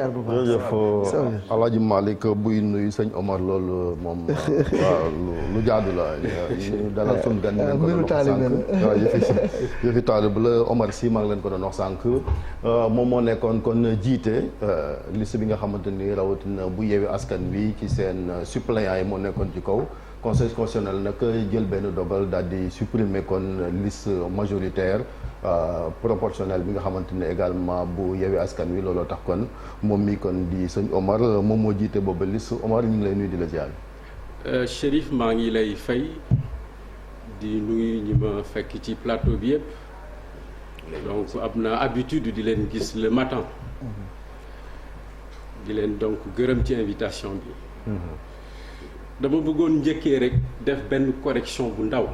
commentaire bu baax. jërëjëf Alaaji Malick buy nuyu sëñ Omar loolu moom waaw lu jaadu la ñu dalal suñu gan ñu leen ko doon wax sànq waaw yëfi taalibe la Omar Sy maa ngi leen ko doon wax sànq moom moo nekkoon kon jiite liste bi nga xamante ni rawatina bu Yewwi Askan Wi ci seen suppléants yi moo nekkoon ci kaw conseil constitutionnel nag jël benn dogal daal di supprimer kon liste majoritaire proportionnel bi nga xamante ne également bu Yewwi Askan Wi looloo tax kon moom mi kon di sëñ Omar moom moo jiite boobu liste Omar ñu ngi lay nuyu di la ziar. Chérif maa ngi lay fay di nuyu ñi ma fekk ci plateau bi yëpp donc am na habitude di leen gis le matin di leen donc gërëm ci invitation bi. dama bëggoon njëkkee rek def benn correction bu ndaw.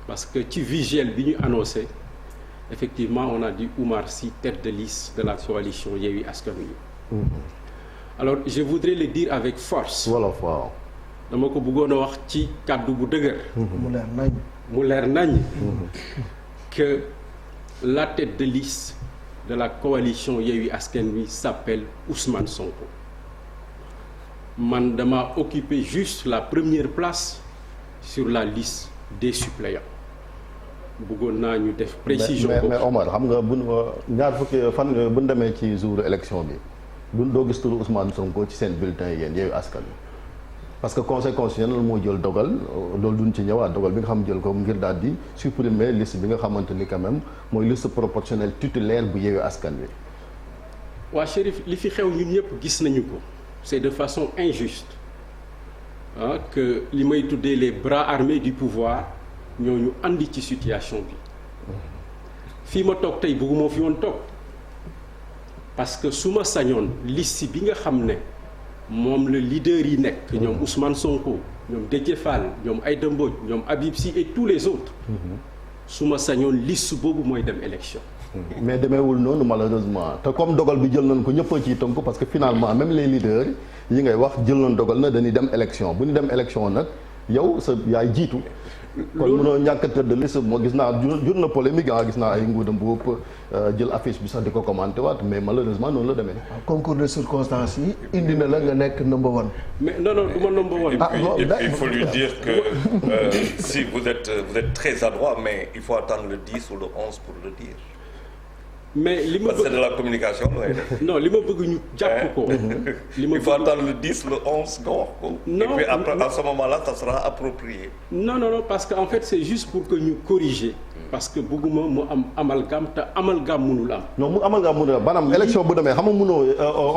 parce que ci visuel bi ñu annoncé effectivement on a dit Oumar Sy tête de liste de la coalition Yewwi Askan Wi. alors je voudrais le dire avec force. wolof waaw. dama ko bëggoon a wax ci kàddu bu dëgër. mu leer nañ. que la tête de liste de la coalition Yewwi Askan Wi s'appelle Ousmane Sonko. man dama occupé juste la première place sur la liste des suppléants bëggoon naa ñu def précision mais Omar xam nga bu ñaar fukki fan bu ñu demee ci jour élection bi bu doo gis turu Ousmane Sonko ci seen bulletin yi yéen Yewwi Askan Wi parce que conseil constitutionnel moo jël dogal loolu duñ ci ñëwaat dogal bi nga xam jël ko ngir daal di supprimer liste bi nga xamante ni quand même mooy liste proportionnelle titulaire bu Yewwi Askan Wi. waa Chérif li fi xew ñun ñëpp gis nañu ko. c'est de façon injuste que li may tuddee les bras armés du pouvoir ñooñu andi ci situation bi fii ma toog tey bëgguma fi woon toog parce que su ma sañoon liste bi nga xam ne moom la leader yi nekk ñoom Ousmane Sonko ñoom Déthié Fall ñoom Aïda Mbodj ñoom Habib Sy et tous les autres su ma sañoon liste boobu mooy dem élection. mais demeewul noonu malheureusement te comme dogal bi jël nañ ko ñëpp a ciy tënku parce que finalement même les leaders yi ngay wax jël nañ dogal na dañuy dem élection bu ñu dem élection nag yow sa yaay jiitu. kon mënoo ñàkk a tëdd liste moo gis naa jur na polémique gis naa ay nguudam bu jël affiche bi sax di ko commenté waat mais malheureusement noonu la demee. concours de circonstances yi indi na la nga nekk number one. mais non du ma number one. Il faut lui dire que si vous êtes très adroit mais il faut attendre le 10 ou le 11 pour le dire. mais li ma c'est de la communication non li ma bëgg ñu jàpp ko. il faut attendre le 10 le 11 nga wax ko. non et puis après à ce moment-là ça sera approprié. non parce que en fait c'est juste pour que ñu corriger. parce que bëgguma mu am amalgame te amalgame mënul am. non mu amalgame mënul am maanaam élection bu demee xam nga mënoo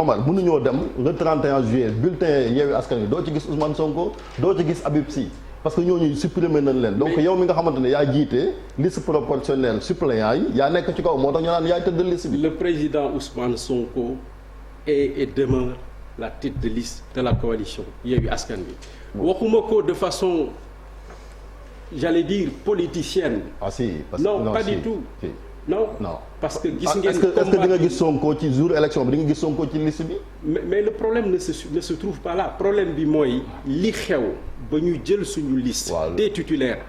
Omar mënuñoo dem le 31 juillet bulletin Yewwi Askan Wi doo ci gis Ousmane Sonko doo ci gis Habib Sy. parce que ñooñu supprimer nañ leen donc yow mi nga xamante ne yaa jiite liste proportionnelle suppléant yi yaa nekk ci kaw moo tax ñu naan yaay tëdd liste bi. le président Ousmane Sonko est et demeure la tête de liste de la coalition Yewwi Askan Wi. waxuma ko de façon j'allais dire politicienne. ah si parce que non pas du tout. Si. non parce que gis ngeen. est-ce que di nga gis Sonko ci jour élection bi di nga gis Sonko ci liste bi. mais le problème ne se trouve pas là problème bi mooy li xew ba ñu jël suñu liste. des titulaires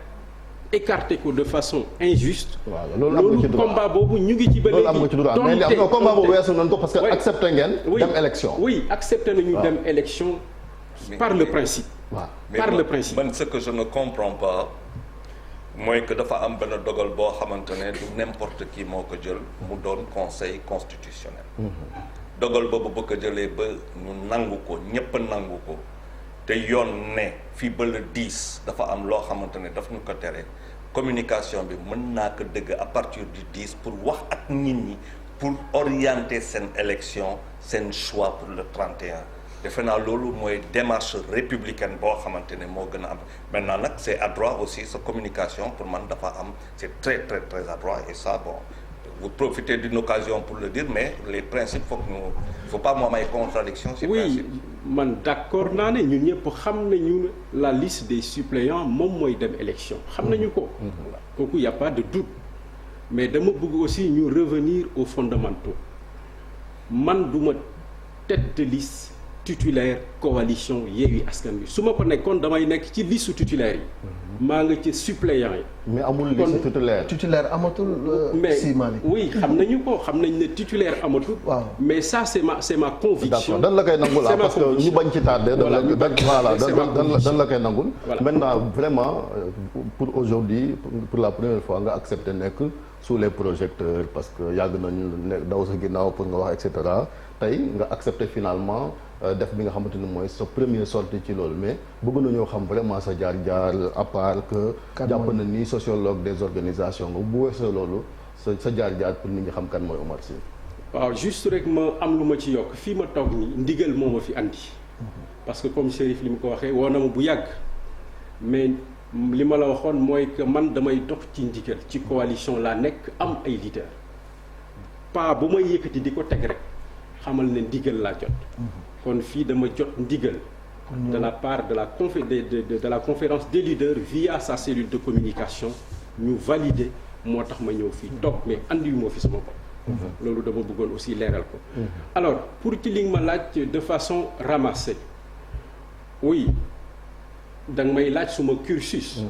écarté ko de façon injuste. loolu combat boobu ñu ngi ci ba léegi. loolu am nga ci droit mais combat boobu weesu nañ ko parce que accepté ngeen. dem élection. oui accepté nañu dem élection. par le principe. par le principe. man ce que je ne comprends pas. mooy que dafa am benn dogal boo xamante ne du n'importe qui moo ko jël mu doon conseil constitutionnel. dogal boobu bu ko jëlee ba ñu nangu ko ñépp nangu ko te yoon ne fii ba le 10 dafa am loo xamante ne daf ñu ko tere communication bi mën naa ko dëgg à partir du 10 pour wax ak nit ñi pour orienter seen élection seen choix pour le 31. defe naa loolu mooy démarche républicaine boo xamante ne moo gën a am maintenant nag c'est adroit aussi sa communication pour man dafa am c'est très très très adroit et ça bon vous profitez d'une occasion pour le dire mais les principes faut pas moom ay contradiction ci principe. oui man d'accord naa ne ñun ñëpp xam nañu la liste des suppléants moom mooy dem élection xam nañu ko. kooku y a pas de doute mais dama bëgg aussi ñu revenir aux fondamentaux man duma tête de liste titulaire coalition Yewwi Askan Wi su ma ko nekkoon damay nekk ci liste titulaire yi maa nga ci suppléant yi. mais amul liste titulaire. titulaire amatul. mais oui xam nañu ko xam nañ ne titulaire amatul. waaw mais ça c'est ma conviction. d'accord dan la koy nangul parce que ñu bañ ci tardé. voilà dan la koy nangul. Voilà. maintenant vraiment pour aujourd'hui pour la première fois nga accepté nekk sous les projecteurs parce que yàgg nañu ne daw sa ginnaaw pour nga wax et cetera tey nga accepté finalement def bi nga xamante ni mooy sa première sortie ci loolu mais bëgg nañoo xam vraiment sa jaar-jaar à part que jàpp na ni sociologue des organisations nga bu weesoo loolu sa jaar-jaar pour nit ñi xam kan mooy Omar Sy. waaw juste rek ma am lu ma ci yokk fii ma toog nii ndigal moo ma fi andi parce que comme Chérif li mu ko waxee woo na ma bu yàgg mais li ma la waxoon mooy que man damay dox ci ndigal ci coalition laa nekk am ay leader pas bu may yëkkati di ko teg rek xamal ne ndigal laa jot kon fii dama jot ndigal de la part de la conférence des leaders via sa cellule de communication ñu valider moo tax ma ñëw fii toog mais andi yu moo fi sama bopp loolu dama bëggoon aussi leeral ko alors pour ci li nga ma laaj de façon ramassée oui da nga may laaj suma cursus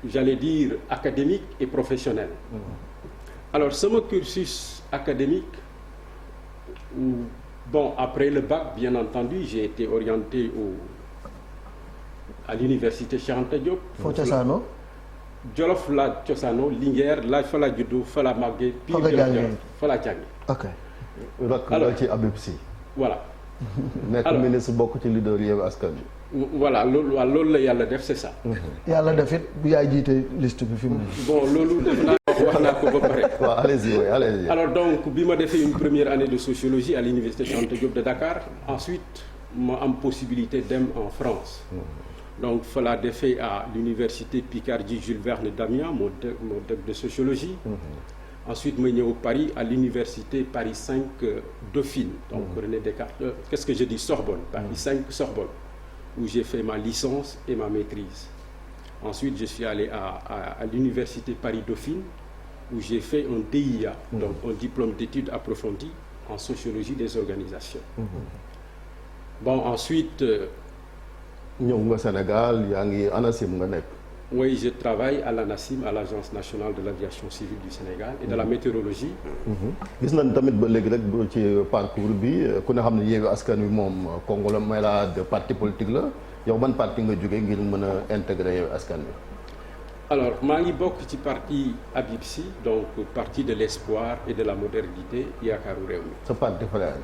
j'allais dire académique et professionnel alors sama cursus académique bon après le bac bien entendu j'ai été orienté à l'université Cheikh Anta Diop. foo cosaanoo. Jolof laa cosaanoo Linguère laaj fa laa juddoo fa laa màggee. fa nga jàngee fa laa jàngee. ok. rakk la ci Habib Sy. voilà. nekk ministre bokk ci leader Yewwi Askan Wi. voilà loolu la yàlla def c'est ça. yàlla def it bu yaay jiite liste bi fi mu ne. bon loolu def naa wax naa ko ba pare. waaw allez-y oui allez-y. alors donc bi ma defee une première année de sociologie à l'université Cheikh Anta Diop de Dakar ensuite ma am possibilité dem en France. donc fa laa defee à l'université Picardie Jules Verne d'Amiens mon DEC de sociologie. Ensuite ma ñëw Paris à l'université Paris 5 Dauphine. donc René Descartes qu'est-ce que je dis Sorbonne. Paris 5 Sorbonne. où j'ai fait ma licence et ma maîtrise. Ensuite je suis allé à l'université Paris Dauphine où j'ai fait un DIA. donc un diplôme d'études approfondies en sociologie des organisations. bon ensuite. ñëw nga Sénégal yaa ngi ANACIM nga nekk. oui je travaille à l'ANACIM à l'agence nationale de l'aviation civile du Sénégal et de la météorologie. gis nañ tamit ba léegi rek ci parcours bi ku ne xam ne Yewwi Askan Wi moom conglomérat de parti politique la yow ban parti nga jógee ngir mën a intégrer Yewwi Askan Wi. alors maa ngi bokk ci parti Habib Sy donc parti de l'espoir et de la modernité Yaakaaru Réew mi. sa parti frère.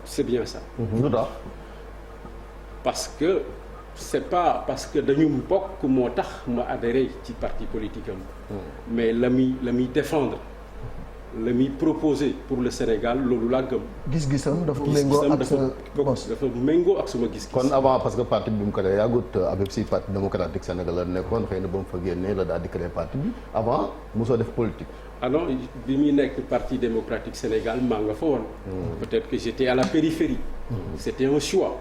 c'est bien ça. lu tax. parce que c'est pas parce que dañu bokk moo tax ma adhéré ci parti politique am. mais la muy défendre la muy proposer pour le Sénégal loolu laa gëm. gis-gisam dafa méngoo ak sa bos dafa méngoo ak suma gis-gis. kon avant parce que parti bi mu créé yàggut Habib Sy parti démocratique sénégalais nekkoon xëy na ba mu fa génnee la daal di créé parti bi avant mosoo def politique. ah non bi muy nekk parti démocratique Sénégal maa nga fa woon. peut-être que j'étais à la périphérie. c'était un choix.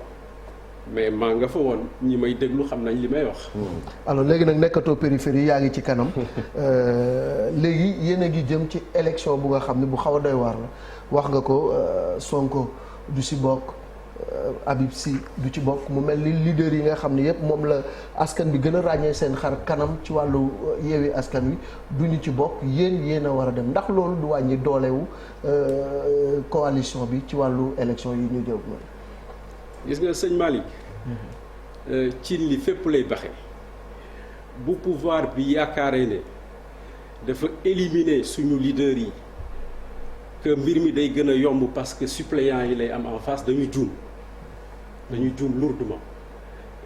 mais maa nga fa woon ñi may déglu xam nañ li may wax. alors léegi nag nekkatoo périphérie yaa ngi ci kanam léegi yéen a ngi jëm ci élection bu nga xam ne bu xaw a doy waar la wax nga ko Sonko du ci bokk Habib Sy du ci bokk mu mel ni leader yi nga xam ne yépp moom la askan bi gën a ràññee seen xar kanam ci wàllu Yewwi Askan Wi du ñu ci bokk yéen a war a dem ndax loolu du wàññi doolewu coalition bi ci wàllu élection yi ñu jëm. gis nga sëñ Malick ci li fépp lay baxe bu pouvoir bi yaakaaree ne dafa éliminer suñu leader yi que mbir mi day gën a yomb parce que suppléants yi lay am en face dañu juum lourdement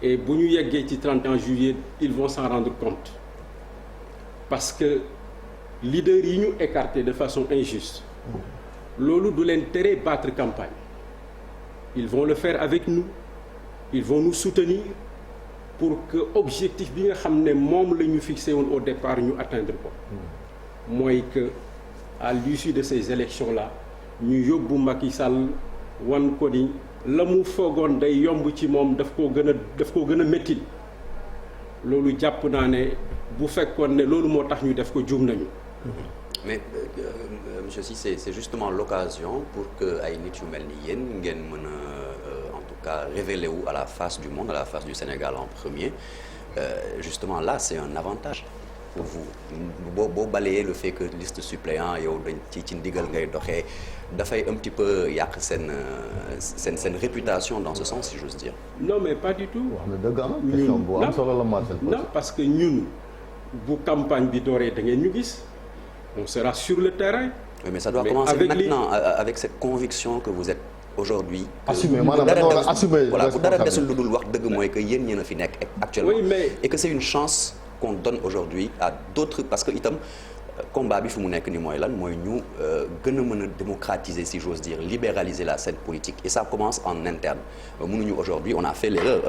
et bu ñu yeggee ci 31 juillet ils vont s'en rendre compte parce que leader yi ñu écarté de façon injuste loolu du leen tere battre campagne. Ils vont le faire avec nous ils vont nous soutenir pour que objectif bi nga xam ne moom la ñu fixé woon au départ ñu atteindre ko mooy que à l'issue de ces élections là ñu yóbbu Macky Sall wan ko ni la mu foogoon day yomb ci moom daf koo gën a métti loolu jàpp naa ne bu fekkoon ne loolu moo tax ñu def ko juum nañu mais monsieur Cissé, c'est justement l'occasion pour que ay nit yu mel ni yéen ngeen mën a en tout cas révéler wu à la face du monde, à la face du Sénégal en premier. Justement là c'est un avantage pour vous boo balayee le fait que liste suppléant yow dañ ci ndigal ngay doxee dafay un petit peu yàq seen réputation dans ce sens si j'ose dire. Non mais pas du tout. wax na dëgg question bu am solo la Marcel. Non parce que ñun bu campagne bi dooree da ngeen ñu gis on sera sur le terrain. Oui, mais ça doit commencer maintenant avec cette conviction que vous êtes aujourd'hui. assumer maanaam da nga war a assumer. voilà bu dara desul lu dul wax dëgg mooy que yéen ñeen a fi nekk actuellement. Oui, mais... et que c'est une chance qu'on donne aujourd'hui à d'autres parce que itam combat bi fi mu nekk ni mooy lan mooy ñu gën a mën a démocratiser si j'ose dire libéraliser la scène politique et ça commence en interne mënuñu aujourd'hui on a fait l'erreur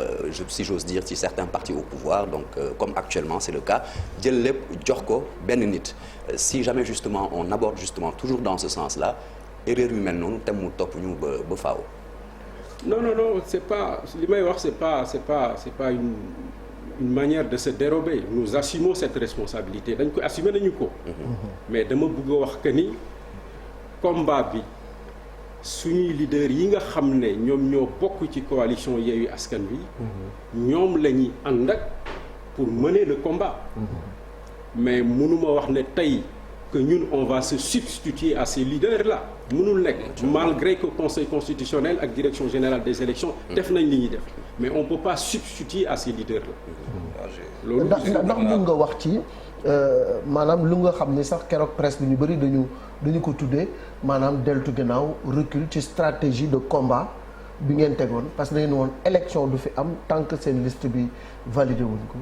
si j'ose dire ci certains partis au pouvoir donc comme actuellement c'est le cas jël lépp jox ko benn nit si jamais justement on aborde justement toujours dans ce sens-là erreur yu mel noonu tem mu topp ñu ba faaw. non c'est pas li may wax c'est pas une manière de se dérober nous assumons cette responsabilité dañ ko assumer nañu ko. mais dama bëgg a wax que ni combat bi suñuy leader yi nga xam ne ñoom ñoo bokk ci coalition Yewwi Askan Wi. ñoom la ñuy ànd ak pour mener le combat. mais mënuma wax ne tey que ñun on va se substituer à ces leaders là mënul nekk malgré que conseil constitutionnel ak direction générale des élections def nañ li ñuy def mais on peut pas substituer à ces leaders là loolu ndax mun nga wax ci maanaam lu nga xam ni sax keroog presse bi ñu bëri dañu ko tuddee maanaam deltu gannaaw recul ci stratégie de combat bi ngeen tegoon parce que da ngeen woon élection du fi am tant que seen liste bi validé wuñ ko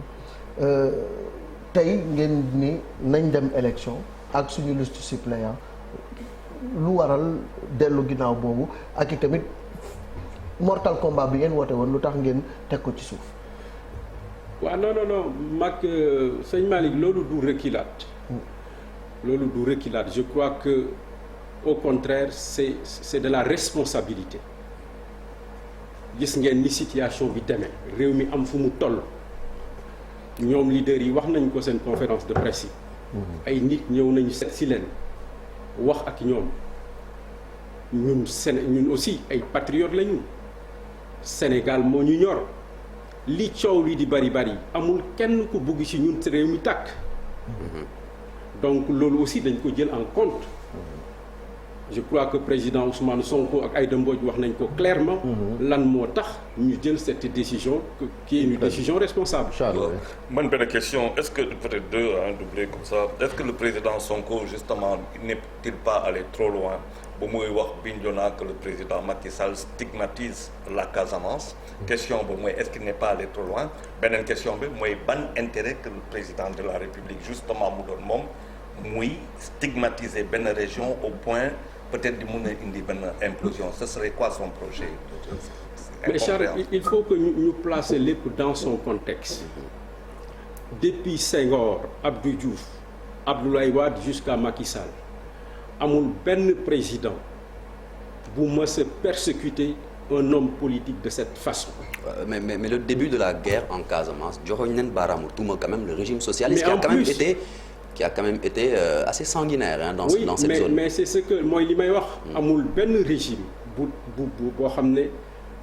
tey ngeen ni nañ dem élection ak suñu liste suppléant lu waral dellu ginnaaw boobu ak i tamit mortal combat bi ngeen woote woon lu tax ngeen teg ko ci suuf. waaw non mag sëñ Malick loolu du reculade. loolu du reculade je crois que au contraire c'est de la responsabilité gis ngeen ni situation bi demee réew mi am fu mu toll ñoom leaders yi wax nañ ko seen conférence de presse yi. ay nit ñëw nañu seet si leen wax ak ñoom ñun aussi ay patriotes lañu Sénégal moo ñu ñor li coow li di bari amul kenn ku bugg ci ñun réew mi tàkk donc loolu aussi dañ ko jël en compte je crois que président Ousmane Sonko ak Aïda Mbodj wax nañ ko clairement lan moo tax ñu jël cette décision qui est une décision responsable. man benn question est-ce que peut-être deux doublé comme ça est-ce que le président Sonko justement n'est-il pas allé trop loin ba muy wax Bignona que le président Macky Sall stigmatise la Casamance. question ba mooy est-ce qu'il n'est pas allé trop loin beneen question bi mooy ban intérêt que le président de la République justement mu doon moom muy stigmatiser benn région au point peut-être di mun a indi benn implosion ce serait quoi son projet. mais Charles il faut que ñu placer lépp dans son contexte depuis Senghor Abdou Diouf Abdoulaye Wade jusqu'à Macky Sall amul benn président bu mës a persécuter un homme politique de cette façon. Mais le début de la guerre en Casamance joxoñ nañ baaraamu tuuma quand même le régime socialiste qui a quand même été assez sanguinaire dans cette zone. mais c'est ce que mooy li may wax. amul benn régime boo xam ne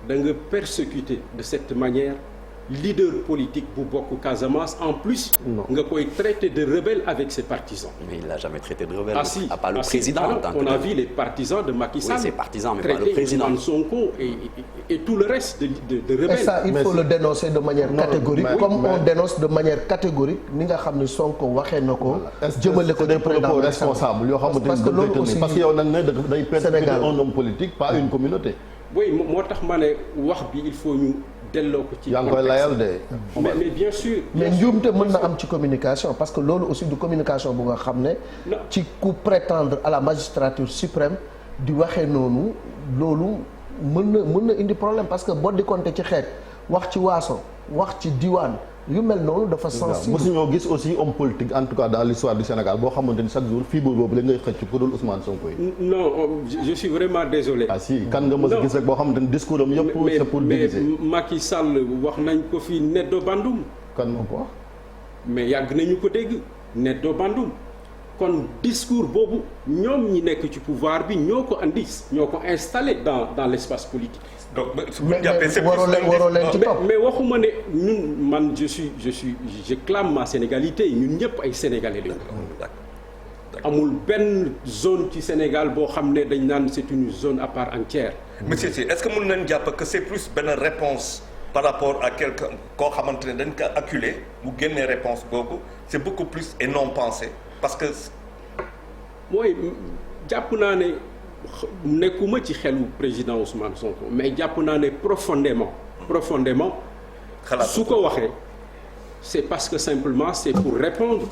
da nga persécuter de cette manière leader politique bu bokk Casamance en plus. nga koy traiter de rebelle avec ses partisans. mais il l'a jamais traité de rebelle. à part le président en tant que on a vu les partisans de Macky Sall. oui ses partisans mais pas le président. Sonko et tout le reste de rebelles. et ça il faut le dénoncer de manière catégorique. comme on dénonce de manière catégorique ni nga xam ne Sonko waxee na ko. jëmale ko des propos responsables yoo xamante parce que loolu aussi parce que yow nag ne day persécuter un homme politique pas une communauté. oui moo tax ma ne wax bi il faut ñu delloo ko ci. yaa ngi koy layal de. mais bien sûr. mais njuumte mën na am ci communication parce que loolu aussi du communication bu nga xam ne. ci ku prétendre à la magistrature suprême di waxee noonu loolu mën na indi problème parce que boo di compter ci xeet wax ci waaso wax ci diwaan yu mel noonu dafa sensible. mosuñoo gis aussi homme politique en tout cas dans l'histoire du Sénégal boo xamante ni chaque jour fibre boobu la ngay xëcc ku dul Ousmane Sonko yi. non je suis vraiment désolé. ah si kan nga mës a gis rek boo xamante ni discours am yëpp c'est pour diviser. mais Macky Sall wax nañ ko fi Neddo Bandoum. kan moo ko wax. mais yàgg nañu ko dégg Neddo Bandoum kon discours boobu ñoom ñi nekk ci pouvoir bi ñoo ko andi ñoo ko installé dans l'espace politique. donc mais waxuma ne ñun man je clame ma sénégalité ñun ñëpp ay sénégalais lañu. amul benn zone ci Sénégal boo xam ne dañ naan c'est une zone à part entière. monsieur Sy est-ce que mën nañ jàpp que c'est plus benn réponse par rapport à quelqu'un koo xamante ne dañ ko acculé mu génnee réponse boobu c'est beaucoup plus et non pensé parce que. mooy jàpp naa ne nekkuma ci xelu président Ousmane Sonko mais jàpp naa ne profondément su ko waxee c'est parce que simplement c'est pour répondre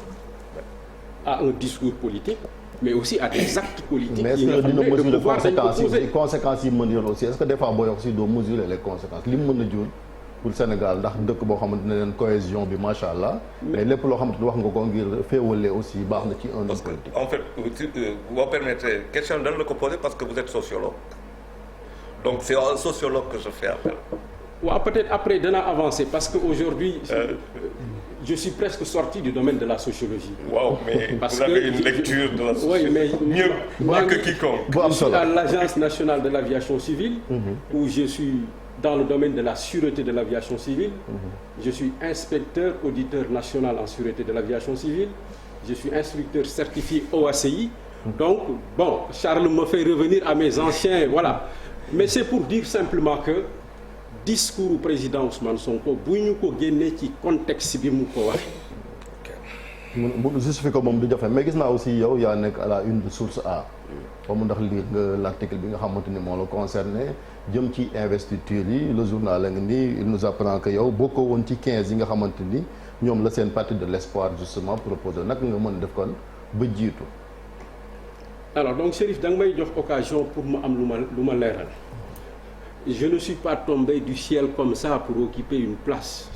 à un discours politique mais aussi à des actes politiques. mais est-ce que dina mesurer conséquences yi mën yoon aussi est-ce que des fois booy wax aussi doo mesurer les conséquences li mu mën a jur pour Sénégal ndax dëkk boo xamante ne leen cohésion bi macha allah. mais lépp loo xamante ne wax nga ko ngir féewale aussi baax na ci un homme politique. En fait vous permettez question dañ la ko poser parce que vous êtes sociologue donc c'est un sociologue que je fais appel. waaw peut-être après dana avancer parce que aujourd'hui je suis presque sorti du domaine de la sociologie. Waaw, mais parce vous avez une lecture de la sociologie. Oui, mais mieux que quiconque. Je suis à l'Agence nationale de l'aviation civile, où je suis dans le domaine de la sûreté de l'aviation civile. Je suis inspecteur auditeur national en sûreté de l'aviation civile. Je suis instructeur certifié OACI. Donc, bon, Charles me fait revenir à mes anciens, voilà. Mais c'est pour dire simplement que discours président Ousmane Sonko bu ñu ko génnee ci contexte bi mu ko waxee. mu justifié ko moom du jafe mais gis naa aussi yow yaa nekk à la une de Source A. ba mu ndax lire nga l'article bi nga xamante ni moo la concerné jëm ci investiture yi le journal la nga nii il nous apprend que yow bokkoo woon ci 15 yi nga xamante ni ñoom la seen parti de l'espoir justement proposé naka nga mën def kon ba jiitu. alors donc Chérif da nga may jox occasion pour ma am lu ma leeral. Je ne suis pas tombé du ciel comme ça pour occuper une place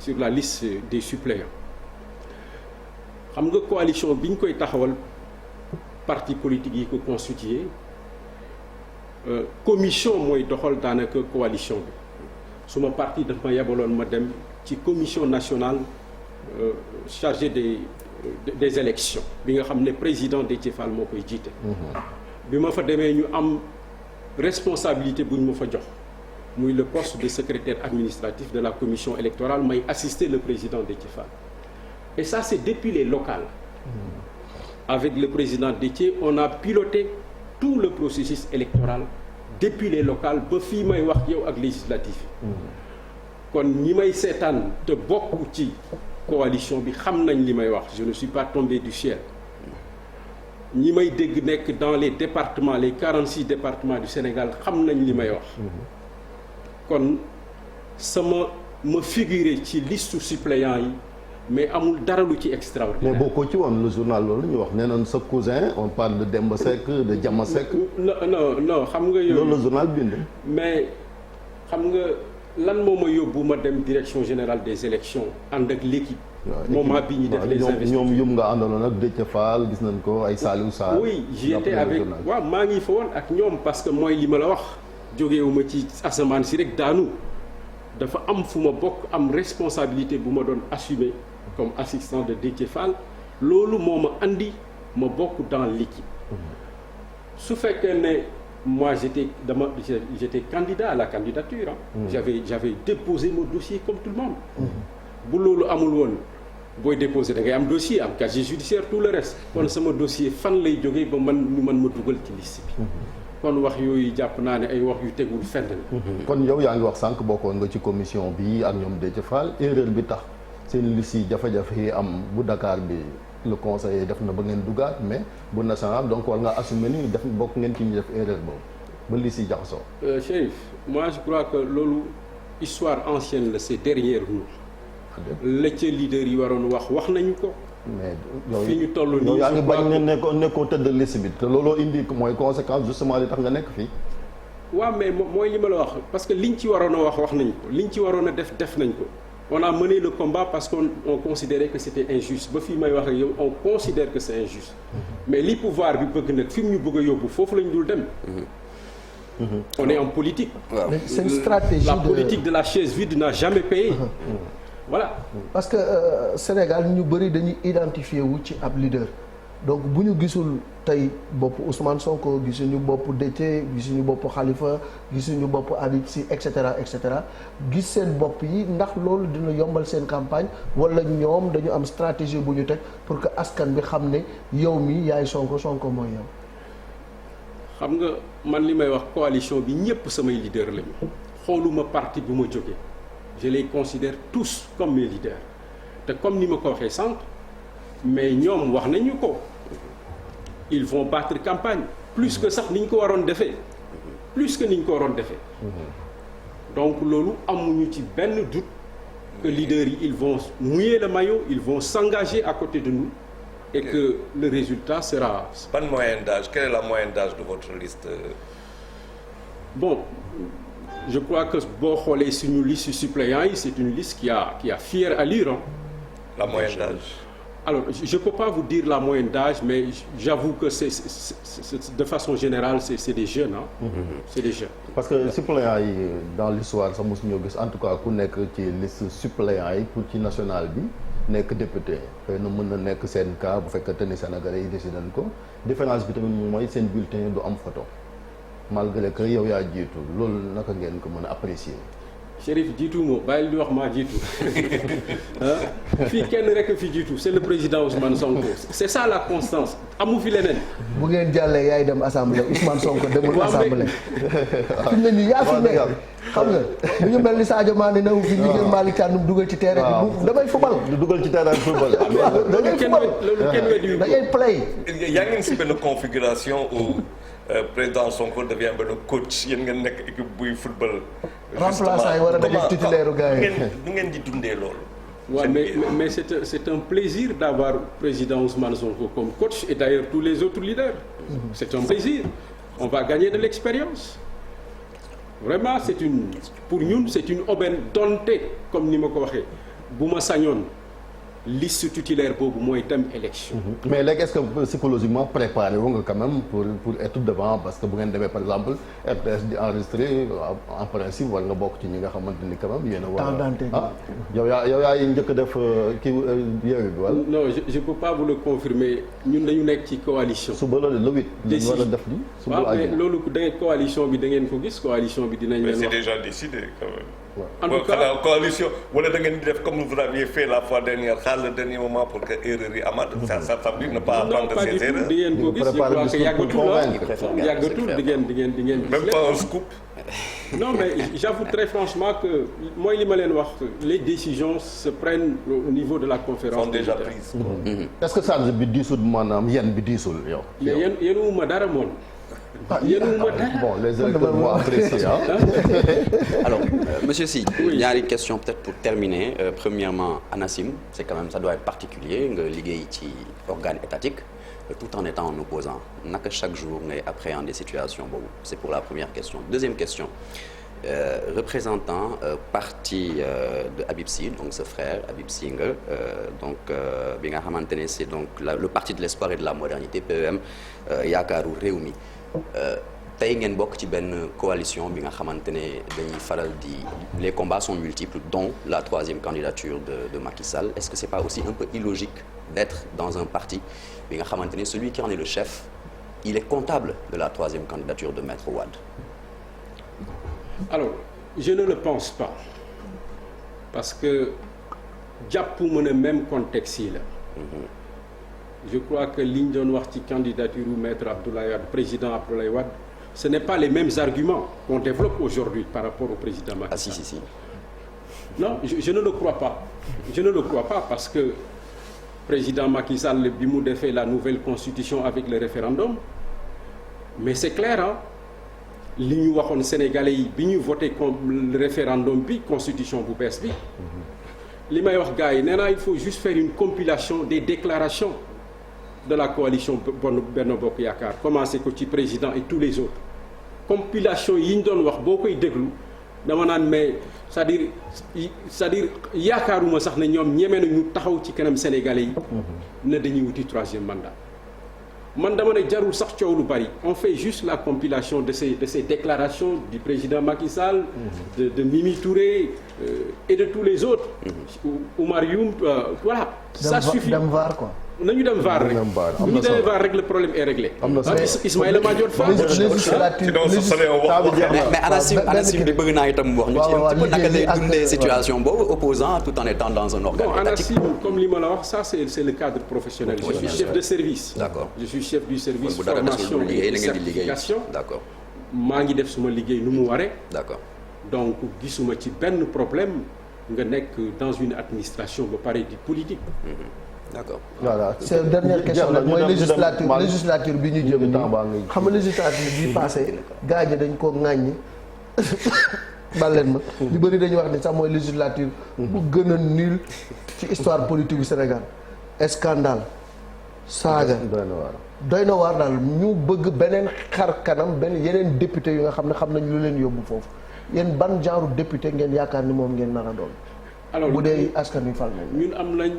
sur la liste des suppléants xam nga coalition bi ñu koy taxawal parti politique yi ko constitué commission mooy doxal daanaka coalition bi suma parti daf ma yebaloon ma dem ci commission nationale chargée des élections bi nga xam ne président Déthié Fall moo koy jiite. bi ma fa demee ñu am responsabilité bu ñu ma fa jox muy le poste de secrétaire administratif de la commission électorale may assister le président Déthié Fall et ça c'est depuis les locales avec le président Déthié on a piloté tout le processus électoral depuis les locales ba fii may wax yow ak législatif yi kon ñi may seetaan te bokk ci coalition bi xam nañ li may wax je ne suis pas tombé du ciel ñi may dégg nekk dans les départements les 46 départements du Sénégal xam nañ li may wax kon ma figuré ci liste suppléants yi mais amul dara lu ci extraordinaire. mais bokkoo ci woon le journal loolu ñu wax nee nañ sa cousin on parle de Demba Seck de Diama Seck. non xam nga. loolu le journal bind. mais xam nga lan moo ma yóbbu ma dem direction générale des élections ànd ak l'équipe. moment bi ñu def les investitures ñoom yum nga àndaloon ak Déthié Fall gis nañ ko ay Saliou Sarr. oui j'y étais avec waaw maa ngi fa woon ak ñoom parce que mooy li ma la wax jógewuma ci asamaan si rek daanu dafa am fu ma bokk am responsabilité bu ma doon assumer comme assistant de Déthié Fall loolu moo ma andi ma bokk dans l'équipe su fekkee ne moi j'étais candidat à la candidature j'avais déposé mon dossier comme tout le monde bu loolu amul woon booy déposé da ngay am dossier am casier judiciaire tout le reste kon sama dossier fan lay jógee ba ñu mën ma dugal ci liste bi kon wax yooyu jàpp naa ne ay wax yu tegul fenn la kon yow yaa ngi wax sànq bokkoon nga ci commission bi ak ñoom Déthié Fall erreur bi tax seen liste yi jafe-jafe yi am bu Dakar bi le conseiller def na ba ngeen dugaat mais bu national donc war nga assumer ni def bokk ngeen ci ñu def erreur boobu ba liste yi jaxasoo. Chérif moi je crois que loolu histoire ancienne la c'est derrière nous la ca leader yi waroon wax nañu ko. mais fi ñu toll nii yow yaa ngi bañ ne nekkoo tëdd liste bi te looloo indi mooy conséquence justement li tax nga nekk fii. waaw mais mooy li ma la wax parce que liñ ci waroon a wax nañ ko liñ ci waroon a def nañ ko on a mené le combat parce qu'on considérait que c'était injuste ba fii may wax ak yow on considère que c'est injuste mais li pouvoir bi bëgg nag fi mu ñu bëgg a yóbbu foofu lañ dul dem. on est en politique. c'est une stratégie la politique de la chaise vide n'a jamais payé. Voilà. parce que Sénégal ñu bëri dañuy identifier wu ci ab leader donc bu ñu gisul tey bopp Ousmane Sonko gisuñu bopp Déthié gisuñu bopp Khalifa gisuñu bopp Habib Sy et cetera gis seen bopp yi ndax loolu dina yombal seen campagne wala ñoom dañu am stratégie bu ñu teg pour que askan bi xam ne yow mi yaay Sonko mooy yow. xam nga man li may wax coalition bi ñëpp samay leader lañu xooluma parti bu ma jógee je les considère tous comme mes leaders te comme ni ma ko waxee sànq mais ñoom wax nañu ko ils vont battre campagne plus que sax ni ñu ko waroon defee donc loolu amuñu ci benn doute que leaders yi ils vont mouiller le maillot ils vont s'engager à côté de nous et que le résultat sera. Ban moyenne d'âge? Quelle est la moyenne d'âge de votre liste? Bon, je crois que boo xoolee suñu liste suppléants yi c'est une liste qui a fière allure hein. La moyenne d'âge? Alors je peux pas vous dire la moyenne d'âge mais j'avoue que c'est de façon générale c'est des jeunes hein. C'est des jeunes. Parce que suppléants yi dans l'histoire sax mosu ñoo gis en tout cas ku nekk ci liste suppléants yi pour ci national bi nekk député xëy na mën na nekk seen cas bu fekkente ni Sénégalais yi décidé nañ ko différence bi tamit mooy seen bulletin du am photo malgré que yow yaa jiitu loolu naka ngeen ko mën a apprécier. Chérif jiitu moo bàyyi di wax maa jiitu fii kenn rek fi jiitu c'est le président Ousmane Sonko c'est ça la constance amu fi leneen. bu ngeen jàllee yaay dem assemblée Ousmane Sonko demul assemblée. fi mu ne nii yaa fi ne xam nga bu ñu mel ni Sadio Mané newu fi ñu jël Malick Thiandoum dugal ci terrain bi damay fubal. dugal ci terrain football. loolu kenn weddi da ngay play. yaa ngeen si benn configuration où président Sonko devient benn coach yéen ngeen nekk équipe buy football. remplaçant yi war a dajeeg titulaire gars yi. nu ngeen di dundee loolu. Ouais, mais c'est un plaisir d'avoir président Ousmane Sonko comme coach et d'ailleurs tous les autres leaders. C'est un plaisir. On va gagner de l'expérience. Vraiment pour ñun c'est une aubaine donte comme ni ma ko waxee bu ma sañoon liste titulaire boobu mooy tam élection. Mais léegi est-ce que psychologiquement préparé wu nga quand même pour être devant parce que bu ngeen demee par exemple RTS di enregistrer en principe war nga bokk ci ñi nga xamante ni quand même yéen a war a yow yaay njëkk def kii yooyu bi wala. Non je peux pas vous le confirmer ñun dañu nekk ci coalition. suba la le 8. décidé war a def li suba waaw mais loolu da ngeen coalition bi da ngeen ko gis coalition bi dinañ leen wax. Mais c'est déjà décidé quand même. En tout cas la coalition wala da ngeen di def comme vous aviez fait la fois dernière xaar le dernier moment pour que erreur yi amaat. ça veut dire ne pas apprendre de ses erreurs. di ngeen ko gis je crois que yàggatul di ngeen même pas un scoop. Non mais j'avoue très franchement que mooy li ma leen wax les décisions se prennent au niveau de la conférence. Sont déjà prises. Est-ce que charge bi diisul maanaam yan bi diisul yow. mais yéen ma dara moom. Bon, les électeurs vont apprécier. Alors, monsieur Sy, ñaari question peut-être pour terminer. Premièrement, ANACIM, c'est quand même ça doit être particulier nga liggéey ci organe étatique tout en étant un opposant naka chaque jour ngay appréhender situation boobu c'est pour la première question. Deuxième question représentant parti de Habib Sy donc ce frère Habib Sy nga donc bi nga xamante ne c'est donc le parti de l'espoir et de la modernité PEM yaakaaru réew mi tey ngeen bokk ci benn coalition bi nga xamante ne dañuy faral di les combats sont multiples dont la troisième candidature de Macky Sall est-ce que c'est pas aussi un peu illogique d'être dans un parti bi nga xamante ne celui qui en est le chef il est comptable de la troisième candidature de Maître Wade. Alors je ne le pense pas parce que jàppuma ne même contexte yi la. Je crois que li ñu doon wax ci candidature u maître Abdoulaye Wade président Abdoulaye Wade ce n'est pas les mêmes arguments qu'on développe aujourd'hui par rapport au président Macky Sall. Ah si. Non, je ne le crois pas. Je ne le crois pas parce que président Macky Sall bi mu defee la nouvelle constitution avec le référendum mais c'est clair hein li ñu waxoon Sénégalais yi bi ñu voté comme le référendum bi constitution bu bees bi li may wax gars yi nee naa il faut juste faire une compilation des déclarations de la coalition Benno Bokk Yaakaar commencé ko ci président et tous les autres compilation yi ñu doon wax boo koy déglu dama naan mais c'est-à-dire yaakaaruma sax ne ñoom ñeme nañu taxaw ci kanam sénégalais yi ne dañuy wuti troisième mandat man dama ne jarul sax coow lu bari on fait juste la compilation de ces déclarations du président Macky Sall de Mimi Touré et de tous les autres Oumar Youm voilà ça suffit dem var quoi nañu dem VAR rek bu ñu demee VAR rek le problème est réglé. Ismaïla Madior Fall. mais ANACIM bi bëgg naa itam wax ñu ci un petit peu naka lay dundee situation boobu opposant tout en étant dans un organe étatique. ANACIM comme li ma la wax ça c'est le cadre professionnel. Je suis chef de service. D'accord. Je suis chef du service formation et certification. D'accord. maa ngi def suma liggéey nu mu waree. D'accord. donc gisuma ci benn problème nga nekk dans une administration ba pare di politique. D'accord. voilà c'est dernière question nag mooy législature bi ñu jëm nii xam nga législature bi passé gars yi dañ ko ŋàññi bal leen ma ñu bëri dañuy wax ni sax mooy législature bu gën a nul ci histoire politique bu Sénégal scandale saaga doy na waar daal ñu bëgg beneen xar kanam benn yeneen député yu nga xam ne xam nañ lu leen yóbbu foofu yéen ban genre député ngeen yaakaar ni moom ngeen nar a doon. alors bu dee askan wi fal nañ ñun am nañ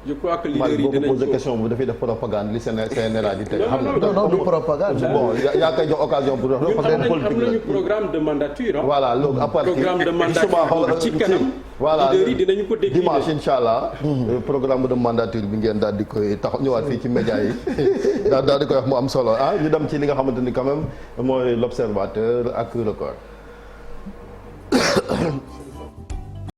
je crois que leader yi boo ko dinañ posé ko question bu dafay def propagande li CNRA di teg xam nga non du propagande. bon yaa koy jox occasion pour wax ñun am nañu programme de mandature. voilà loolu à partir programme de mandature ci kanam. voilà leader yi dinañu ko décliner dimanche incha allah. programme de mandature bi ngeen daal di koy tax ñëwaat fii ci média yi daal di koy wax mu am solo ah ñu dem ci li nga xamante ni quand même mooy l'observateur ak record.